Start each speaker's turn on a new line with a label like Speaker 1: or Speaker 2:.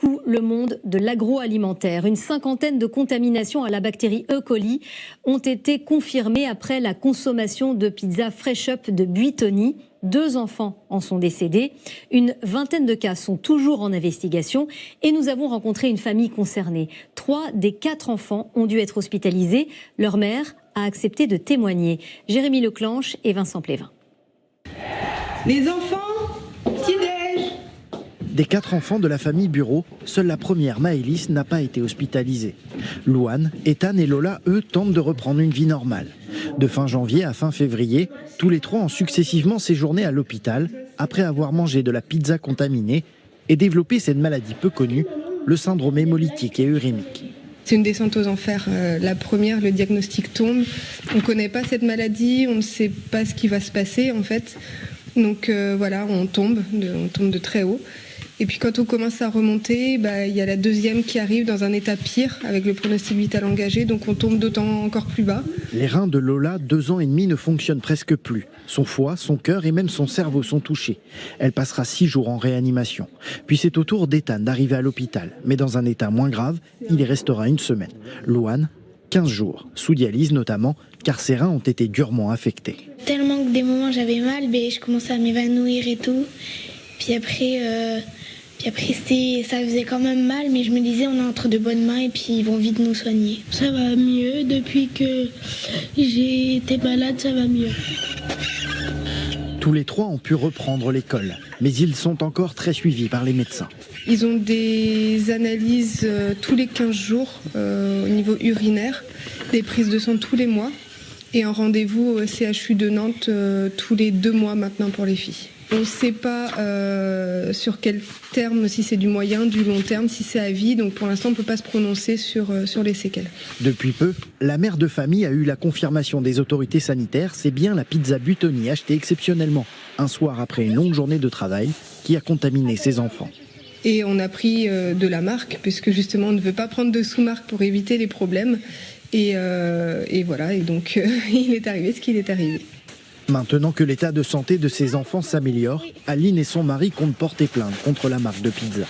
Speaker 1: secoue le monde de l'agroalimentaire. Une cinquantaine de contaminations à la bactérie E. coli ont été confirmées après la consommation de pizza Fresh Up de Buitoni. 2 enfants en sont décédés. Une vingtaine de cas sont toujours en investigation et nous avons rencontré une famille concernée. 3 des 4 enfants ont dû être hospitalisés. Leur mère a accepté de témoigner. Jérémy Leclanche et Vincent Plévin.
Speaker 2: Les enfants, petit-déj.
Speaker 3: Des 4 enfants de la famille Bureau, seule la première, Maëlys, n'a pas été hospitalisée. Louane, Ethan et Lola, eux, tentent de reprendre une vie normale. De fin janvier à fin février, tous les 3 ont successivement séjourné à l'hôpital après avoir mangé de la pizza contaminée et développé cette maladie peu connue, le syndrome hémolytique et urémique.
Speaker 2: C'est une descente aux enfers. La première, le diagnostic tombe. On ne connaît pas cette maladie, on ne sait pas ce qui va se passer en fait. Donc voilà, on tombe de très haut. Et puis quand on commence à remonter, il y a la deuxième qui arrive dans un état pire avec le pronostic vital engagé, donc on tombe d'autant encore plus bas.
Speaker 3: Les reins de Lola, 2 ans et demi, ne fonctionnent presque plus. Son foie, son cœur et même son cerveau sont touchés. Elle passera 6 jours en réanimation. Puis c'est au tour d'Ethan d'arriver à l'hôpital. Mais dans un état moins grave, il y restera 1 semaine. Louane, 15 jours, sous dialyse notamment, car ses reins ont été durement affectés.
Speaker 4: Tellement que des moments j'avais mal, je commençais à m'évanouir et tout. Puis après ça faisait quand même mal, mais je me disais on est entre de bonnes mains et puis ils vont vite nous soigner.
Speaker 5: Ça va mieux, depuis que j'ai été malade, ça va mieux.
Speaker 3: Tous les 3 ont pu reprendre l'école, mais ils sont encore très suivis par les médecins.
Speaker 2: Ils ont des analyses tous les 15 jours au niveau urinaire, des prises de sang tous les mois et un rendez-vous au CHU de Nantes tous les 2 mois maintenant pour les filles. On ne sait pas sur quel terme, si c'est du moyen, du long terme, si c'est à vie. Donc pour l'instant, on ne peut pas se prononcer sur les séquelles.
Speaker 3: Depuis peu, la mère de famille a eu la confirmation des autorités sanitaires. C'est bien la pizza Buitoni achetée exceptionnellement un soir après une longue journée de travail qui a contaminé ses enfants.
Speaker 2: Et on a pris de la marque, puisque justement on ne veut pas prendre de sous-marque pour éviter les problèmes. Et voilà, et donc il est arrivé ce qu'il est arrivé.
Speaker 3: Maintenant que l'état de santé de ses enfants s'améliore, Aline et son mari comptent porter plainte contre la marque de pizza.